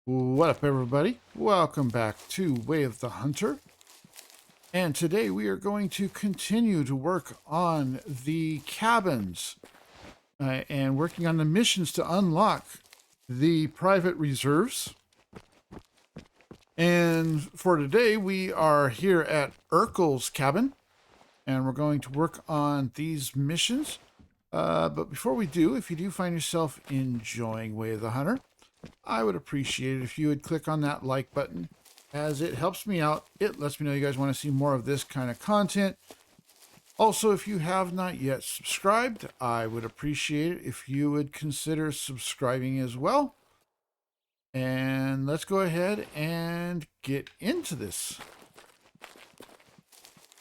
What up, everybody? Welcome back to Way of the Hunter. And today we are going to continue to work on the cabins and working on the missions to unlock the private reserves. And for today, we are here at Urkel's cabin, and we're going to work on these missions. But before we do, if you do find yourself enjoying Way of the Hunter, I would appreciate it if you would click on that like button, as it helps me out. It lets me know you guys want to see more of this kind of content. Also, if you have not yet subscribed, I would appreciate it if you would consider subscribing as well. And let's go ahead and get into this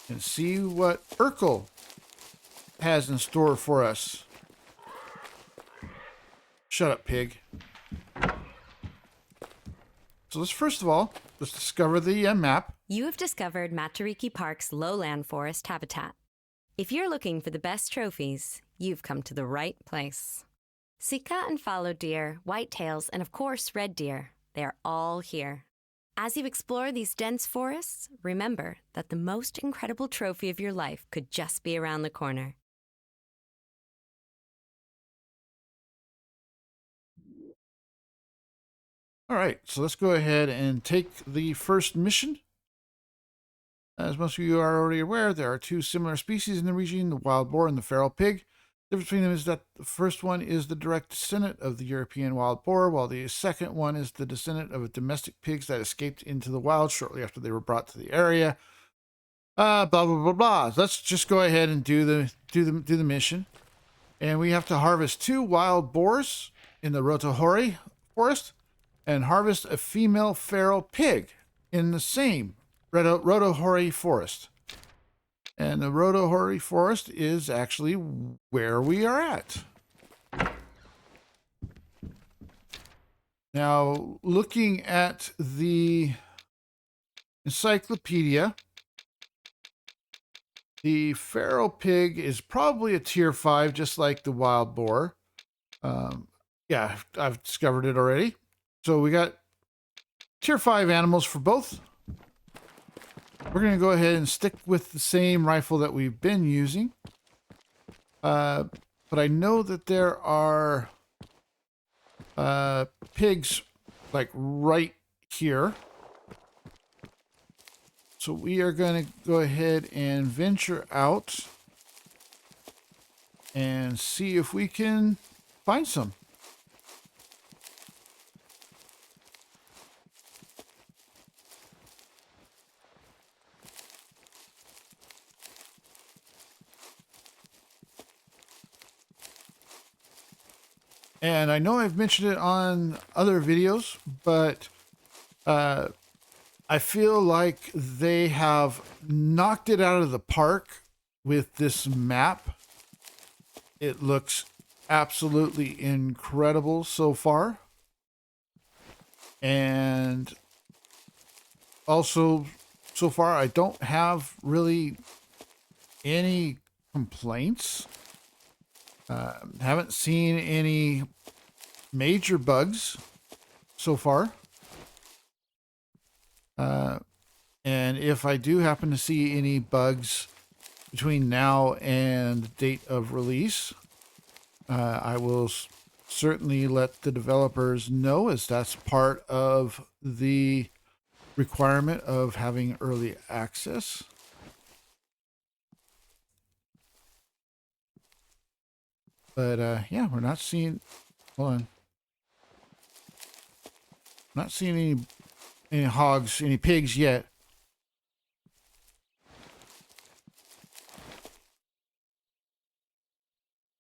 and see what Urkel has in store for us. Shut up, pig. So let's first of all, let's discover the map. You have discovered Matariki Park's lowland forest habitat. If you're looking for the best trophies, you've come to the right place. Sika and fallow deer, whitetails, and of course red deer, they are all here. As you explore these dense forests, remember that the most incredible trophy of your life could just be around the corner. All right, so let's go ahead and take the first mission. As most of you are already aware, there are two similar species in the region, the wild boar and the feral pig. The difference between them is that the first one is the direct descendant of the European wild boar, while the second one is the descendant of domestic pigs that escaped into the wild shortly after they were brought to the area. Blah blah blah blah. Let's just go ahead and do the mission. And we have to harvest 2 wild boars in the Rotohori forest and harvest a female feral pig in the same Rotohori forest. And the Rotohori forest is actually where we are at. Now, looking at the encyclopedia, the feral pig is probably a tier 5, just like the wild boar. Yeah, I've discovered it already. So we got tier 5 animals for both. We're going to go ahead and stick with the same rifle that we've been using. But I know that there are pigs like right here. So we are going to go ahead and venture out and see if we can find some. And I know I've mentioned it on other videos, but I feel like they have knocked it out of the park with this map. It looks absolutely incredible so far. And also, so far, I don't have really any complaints. Haven't seen any major bugs so far. And if I do happen to see any bugs between now and the date of release, I will certainly let the developers know, as that's part of the requirement of having early access. But yeah, we're not seeing. Hold on. Not seeing any hogs, any pigs yet.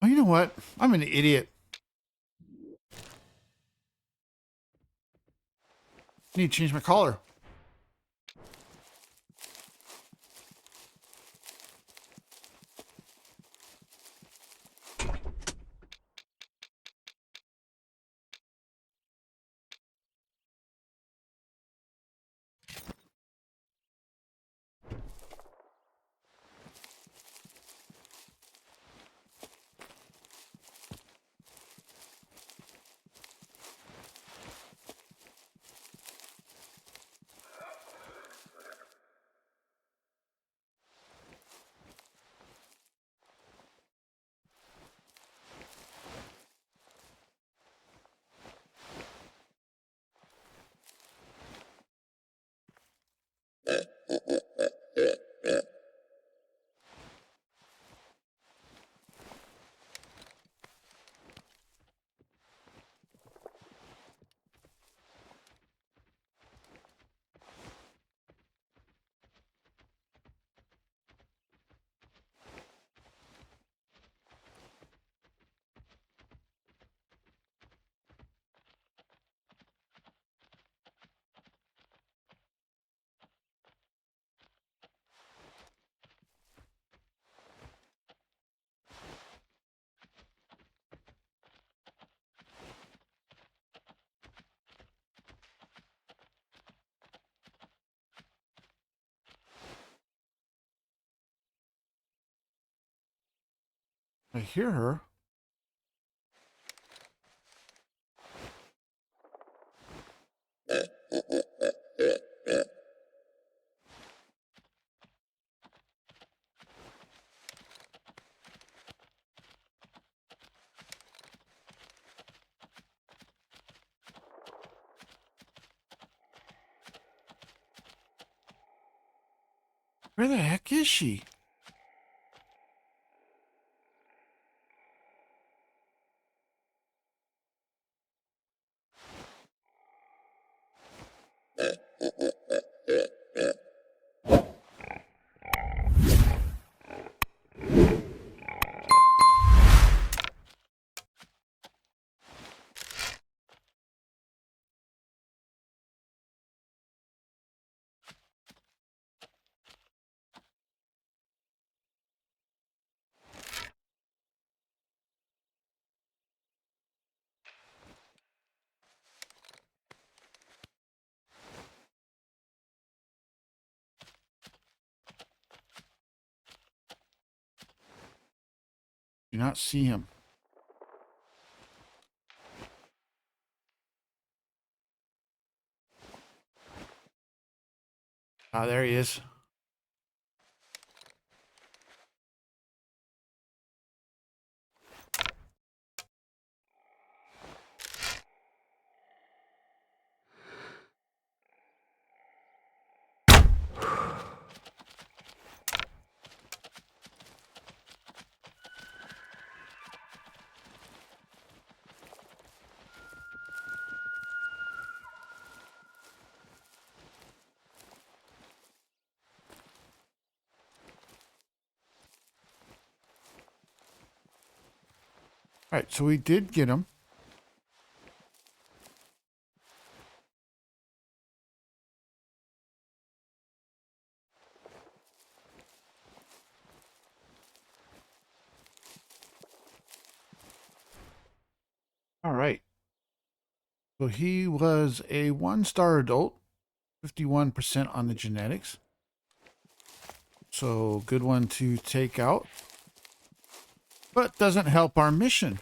Oh, you know what? I'm an idiot. I need to change my collar. I hear her. Where the heck is she? Do not see him. Ah, there he is. All right, so we did get him. All right. So he was a 1-star adult, 51% on the genetics. So good one to take out. But doesn't help our mission.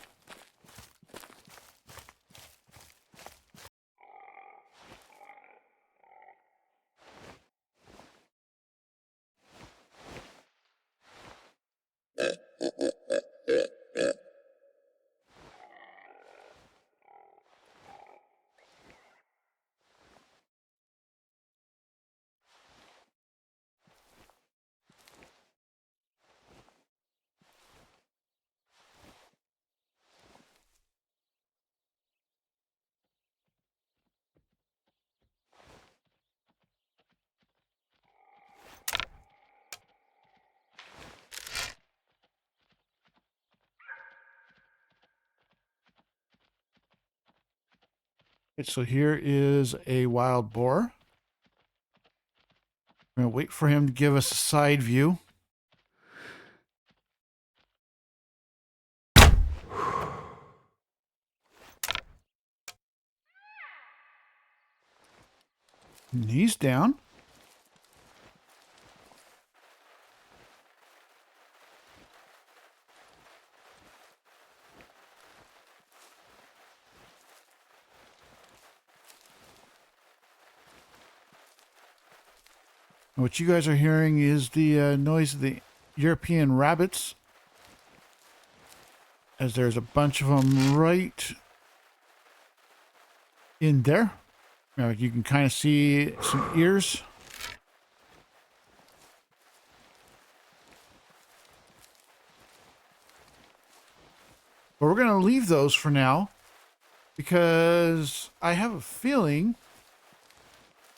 Okay, so here is a wild boar. I'm going to wait for him to give us a side view. And he's down. What you guys are hearing is the noise of the European rabbits, as there's a bunch of them right in there. You can kind of see some ears. But we're going to leave those for now because I have a feeling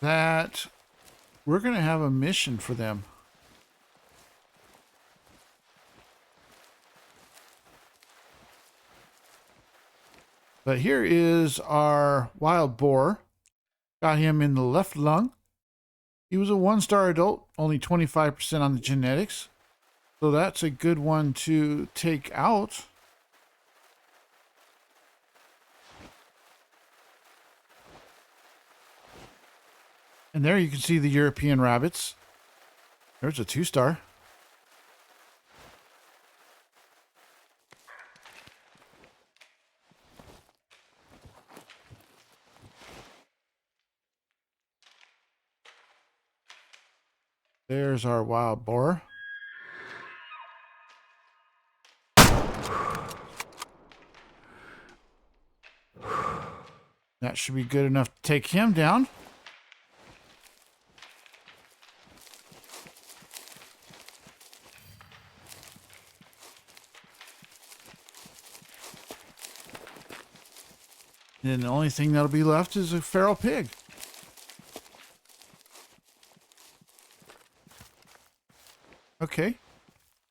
that we're going to have a mission for them. But here is our wild boar. Got him in the left lung. He was a 1-star adult, only 25% on the genetics. So that's a good one to take out. And there you can see the European rabbits. There's a 2-star. There's our wild boar. That should be good enough to take him down. And the only thing that'll be left is a feral pig. Okay.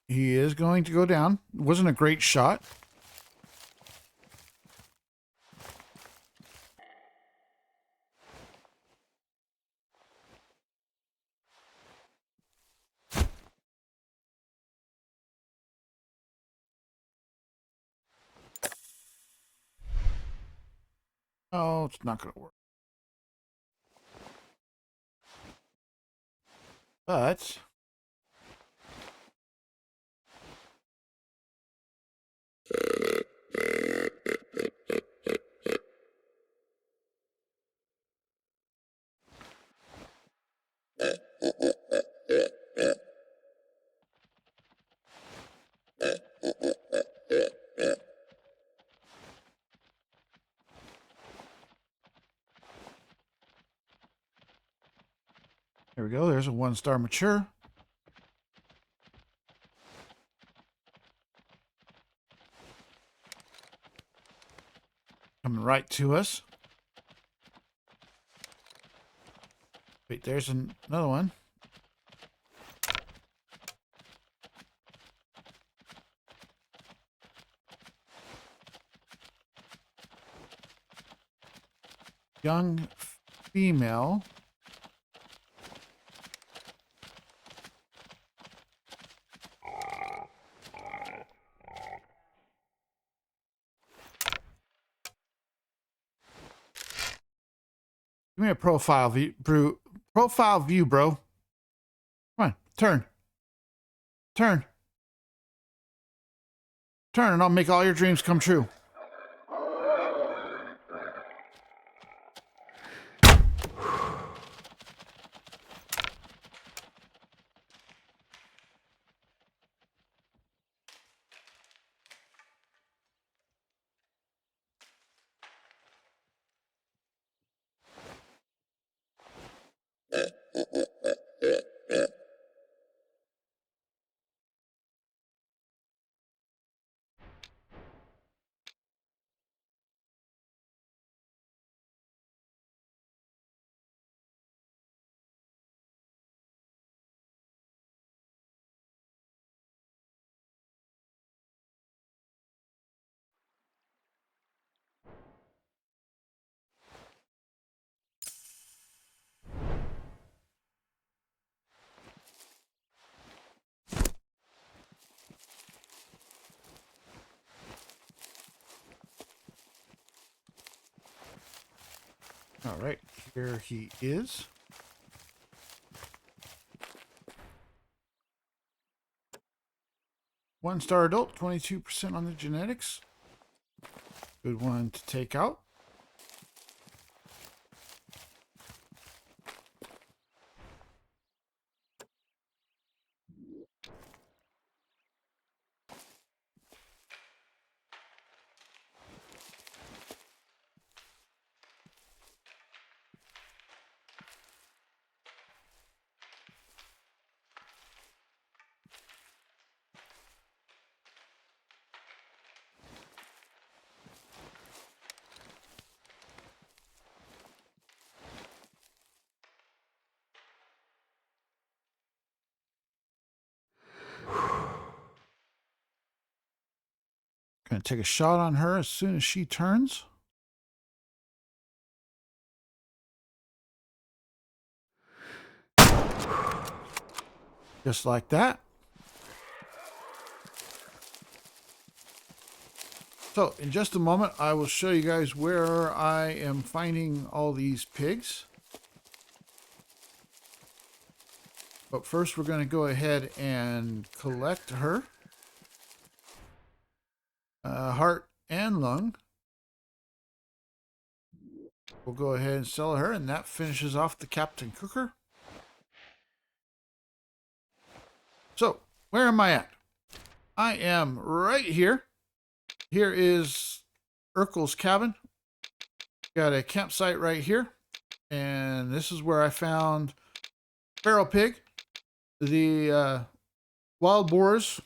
He is going to go down. Wasn't a great shot. Oh, it's not going to work. But there we go. There's a 1-star mature. Coming right to us. Wait, there's another one. Young female. Give me a profile view, bro. Profile view, bro. Come on, turn. Turn. Turn, and I'll make all your dreams come true. All right, here he is. One-star adult, 22% on the genetics. Good one to take out. Gonna take a shot on her as soon as she turns. Just like that. So in just a moment, I will show you guys where I am finding all these pigs. But first we're going to go ahead and collect her. Heart and lung. We'll go ahead and sell her, and that finishes off the Captain Cooker. So, where am I at? I am right here. Here is Urkel's cabin. Got a campsite right here. And this is where I found feral pig. The wild boars.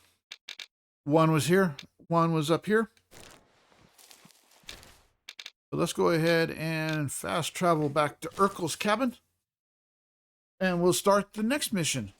One was here. One was up here. So let's go ahead and fast travel back to Urkel's cabin. And we'll start the next mission.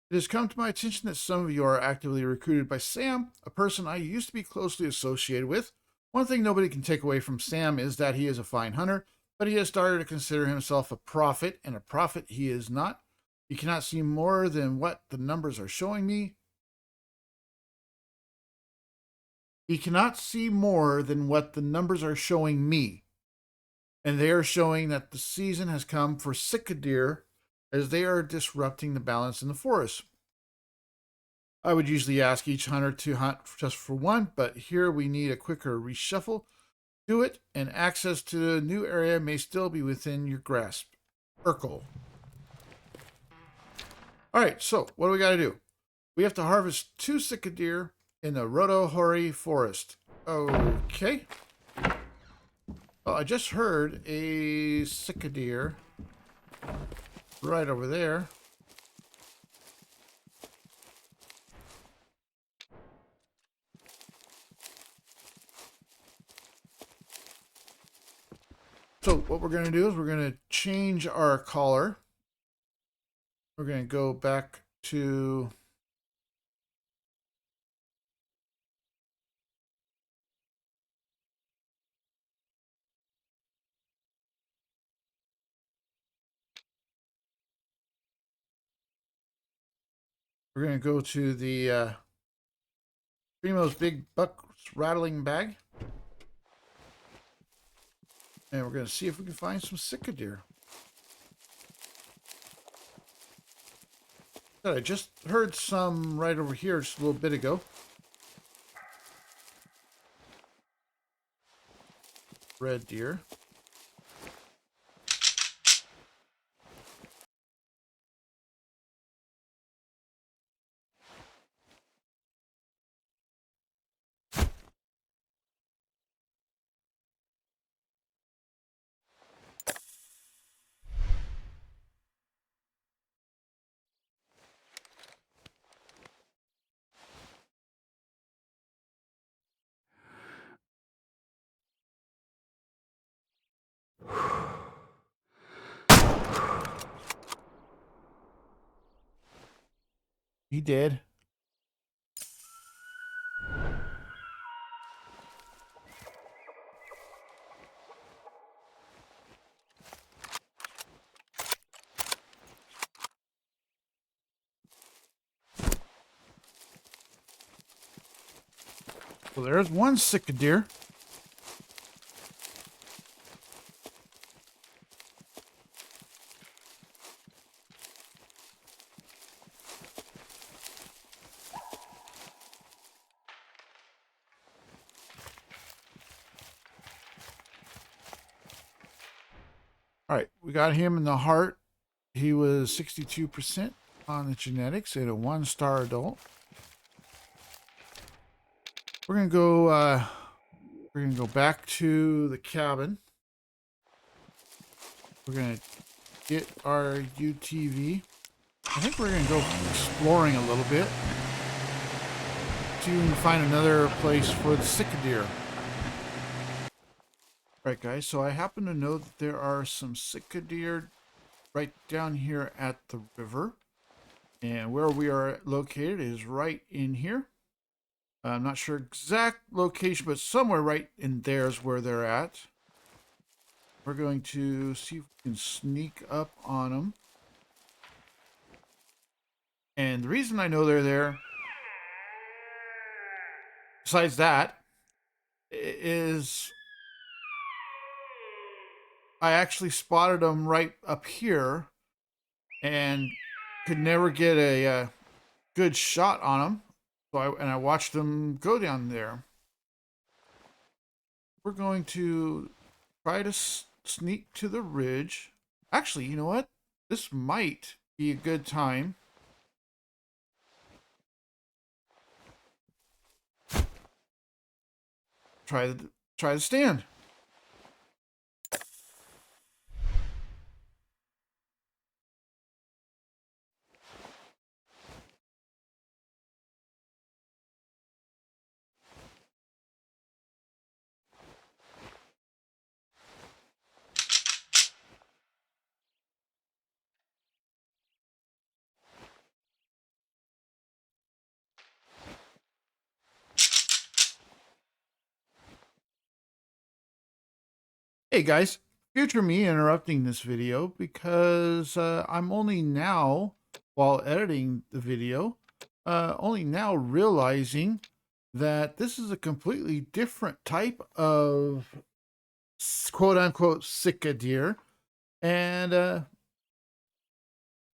It has come to my attention that some of you are actively recruited by Sam, a person I used to be closely associated with. One thing nobody can take away from Sam is that he is a fine hunter, but he has started to consider himself a prophet, and a prophet he is not. He cannot see more than what the numbers are showing me. He cannot see more than what the numbers are showing me. And they are showing that the season has come for sika deer as they are disrupting the balance in the forest. I would usually ask each hunter to hunt just for one, but here we need a quicker reshuffle. Do it, and access to the new area may still be within your grasp. Urkel. All right, so what do we got to do? We have to harvest 2 sika deer in the Rotohori forest. Okay. Well, I just heard a sika deer right over there. So what we're going to do is we're going to change our collar. We're going to go back to the Primo's Big Buck Rattling Bag. And we're going to see if we can find some sika deer. I just heard some right over here just a little bit ago. Red deer. He did. Well, there's one sika deer. All right, we got him in the heart. He was 62% on the genetics and a 1-star adult. We're gonna go back to the cabin. We're gonna get our UTV. I think we're gonna go exploring a little bit. See if we can find another place for the sika deer. Right, guys, so I happen to know that there are some sika deer right down here at the river. And where we are located is right in here. I'm not sure exact location, but somewhere right in there is where they're at. We're going to see if we can sneak up on them. And the reason I know they're there, besides that, is I actually spotted them right up here and could never get a good shot on them. So I watched them go down there. We're going to try to sneak to the ridge. Actually, you know what? This might be a good time. Try the stand. Hey guys, future me interrupting this video because I'm only now, while editing the video, only now realizing that this is a completely different type of quote unquote Sika deer. And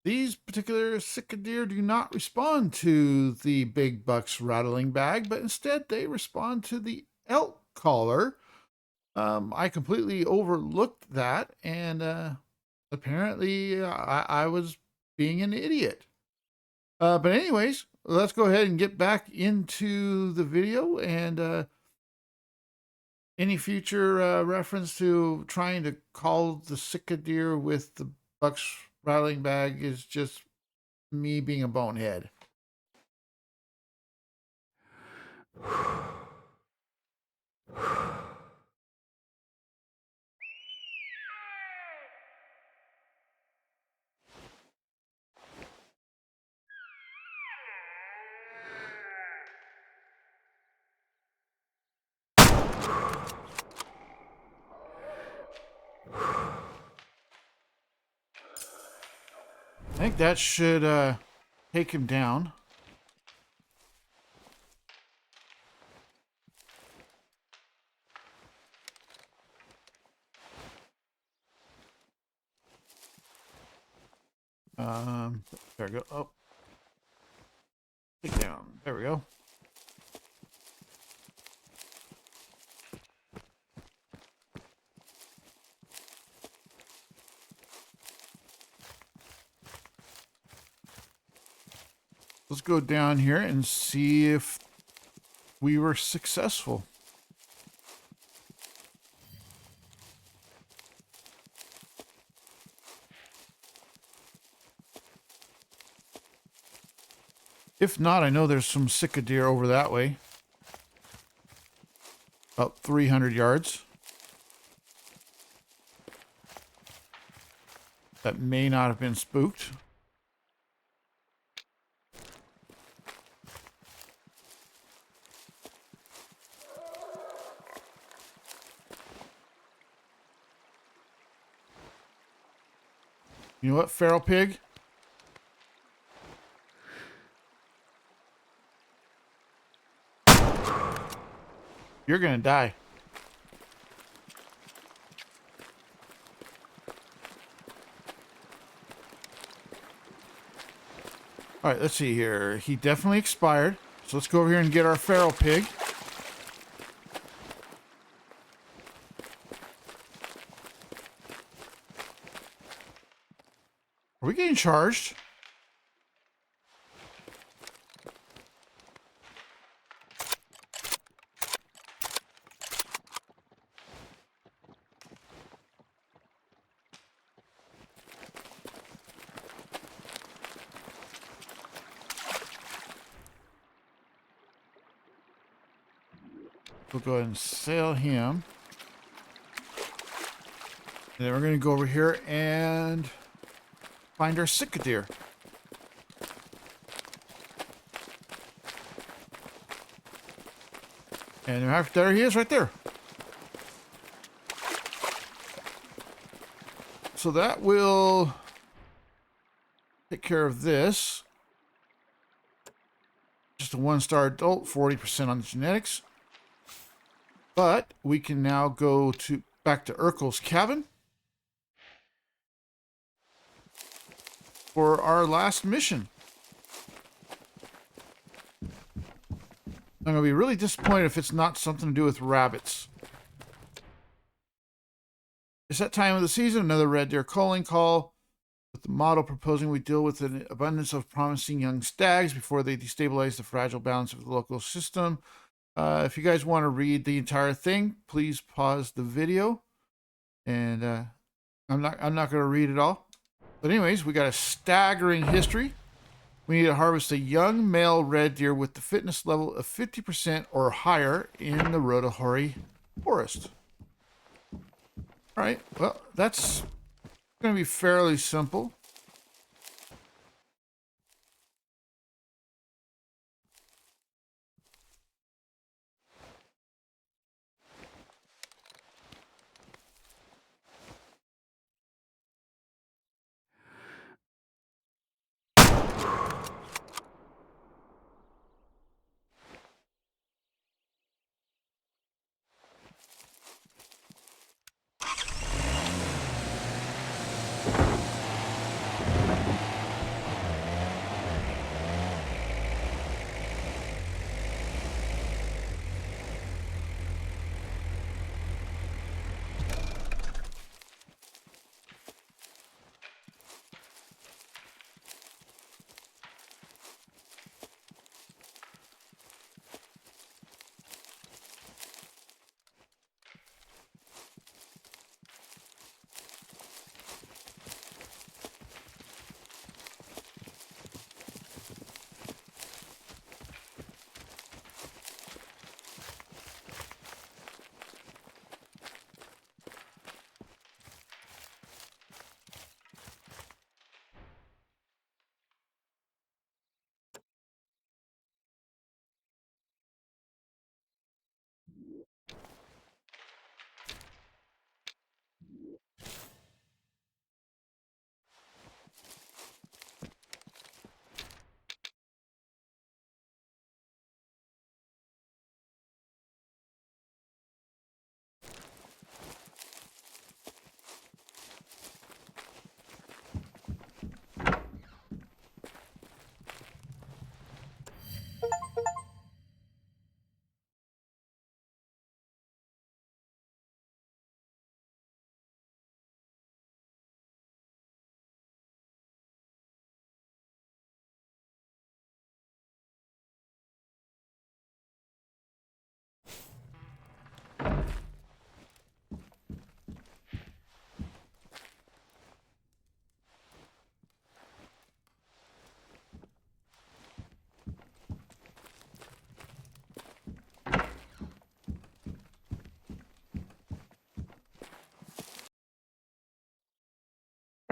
these particular Sika deer do not respond to the big buck's rattling bag, but instead they respond to the elk collar. I completely overlooked that, and apparently I was being an idiot. But anyways, let's go ahead and get back into the video, and any future reference to trying to call the Sika deer with the buck's rattling bag is just me being a bonehead. I think that should take him down. There we go. Oh, take down. There we go. Let's go down here and see if we were successful. If not, I know there's some Sika deer over that way. About 300 yards. That may not have been spooked. You know what, feral pig? You're gonna die. All right, let's see here. He definitely expired. So let's go over here and get our feral pig. Are we getting charged? We'll go ahead and sail him. And then we're going to go over here and find our Sika deer. And there he is right there. So that will take care of this. Just a 1-star adult, 40% on the genetics. But we can now go back to Urkel's cabin. for our last mission. I'm going to be really disappointed if it's not something to do with rabbits. It's that time of the season, another red deer calling call, with the motto proposing we deal with an abundance of promising young stags before they destabilize the fragile balance of the local system. If you guys want to read the entire thing, please pause the video. And I'm not going to read it all. But anyways, we got a staggering history. We need to harvest a young male red deer with the fitness level of 50% or higher in the Rotahori Forest. All right, well, that's going to be fairly simple.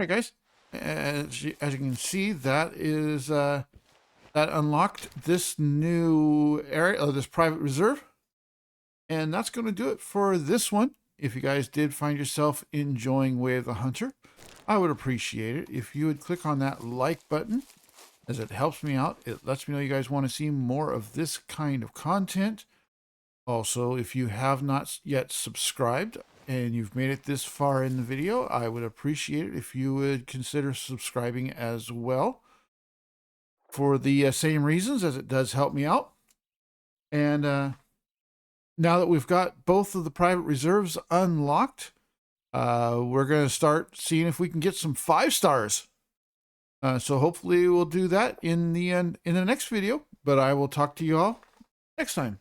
All right, guys. As you can see, that is that unlocked this new area, this private reserve, and that's going to do it for this one. If you guys did find yourself enjoying Way of the Hunter, I would appreciate it if you would click on that like button, as it helps me out. It lets me know you guys want to see more of this kind of content. Also, if you have not yet subscribed and you've made it this far in the video, I would appreciate it if you would consider subscribing as well, for the same reasons, as it does help me out. And now that we've got both of the private reserves unlocked, we're going to start seeing if we can get some 5 stars. So hopefully we'll do that in the next video, but I will talk to you all next time.